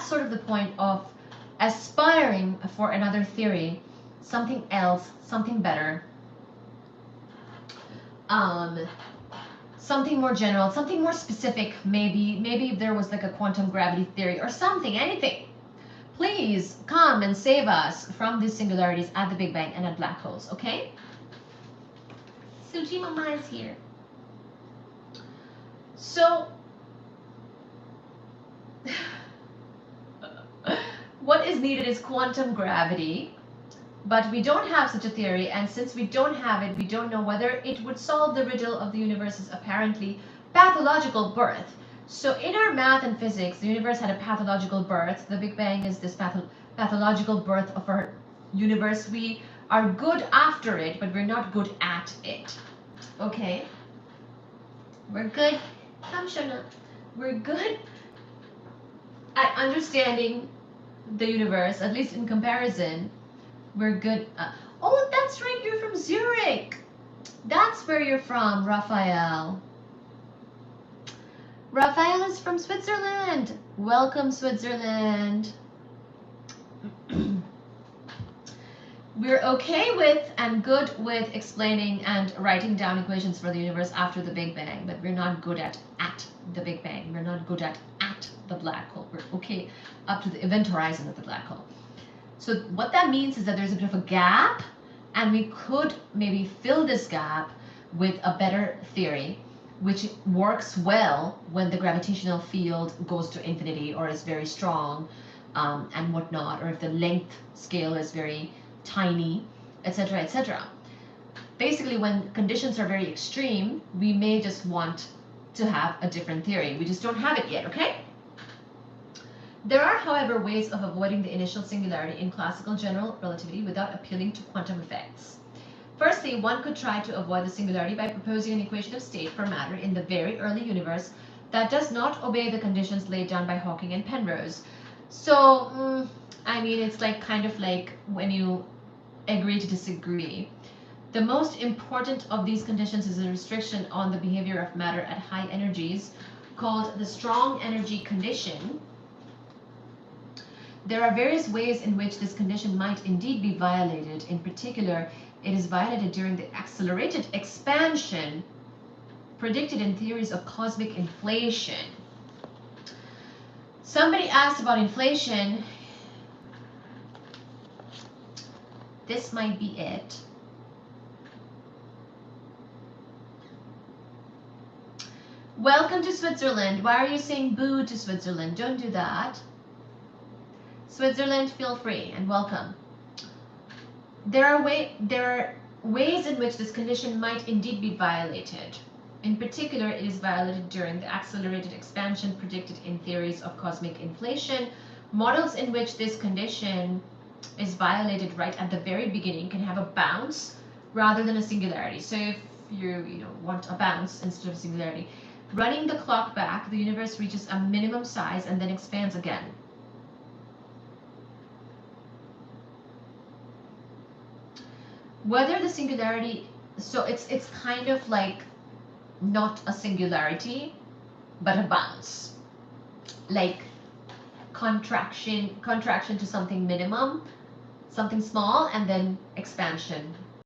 sort of the point of aspiring for another theory, something else, something better, something more general, something more specific. Maybe if there was like a quantum gravity theory or something, anything. Please come and save us from these singularities at the Big Bang and at black holes, okay? Suji Mama is here. So, what is needed is quantum gravity, but we don't have such a theory, and since we don't have it, we don't know whether it would solve the riddle of the universe's apparently pathological birth. So in our math and physics, the universe had a pathological birth. The Big Bang is this pathological birth of our universe. We are good after it, but we're not good at it. Okay? We're good. Come, Shona. We're good at understanding the universe, at least in comparison. We're good. Oh, that's right. You're from Zurich. That's where you're from, Raphael. Raphael is from Switzerland. Welcome, Switzerland. We're okay with and good with explaining and writing down equations for the universe after the Big Bang, but we're not good at the Big Bang. We're not good at the black hole. We're okay up to the event horizon of the black hole. So what that means is that there's a bit of a gap, and we could maybe fill this gap with a better theory, which works well when the gravitational field goes to infinity or is very strong and whatnot, or if the length scale is very tiny, etc., etc. Basically, when conditions are very extreme, we may just want to have a different theory. We just don't have it yet, okay? There are, however, ways of avoiding the initial singularity in classical general relativity without appealing to quantum effects. Firstly, one could try to avoid the singularity by proposing an equation of state for matter in the very early universe that does not obey the conditions laid down by Hawking and Penrose. So, I mean, it's like kind of like when you agree to disagree. The most important of these conditions is a restriction on the behavior of matter at high energies called the strong energy condition. There are various ways in which this condition might indeed be violated. In particular, it is violated during the accelerated expansion predicted in theories of cosmic inflation. Somebody asked about inflation. This might be it. Welcome to Switzerland. Why are you saying boo to Switzerland? Don't do that. Switzerland, feel free and welcome. There are ways in which this condition might indeed be violated. In particular, it is violated during the accelerated expansion predicted in theories of cosmic inflation. Models in which this condition is violated right at the very beginning can have a bounce rather than a singularity. So if you want a bounce instead of a singularity, running the clock back, the universe reaches a minimum size and then expands again. Whether the singularity, so it's kind of like not a singularity, but a bounce, like contraction to something minimum, something small, and then expansion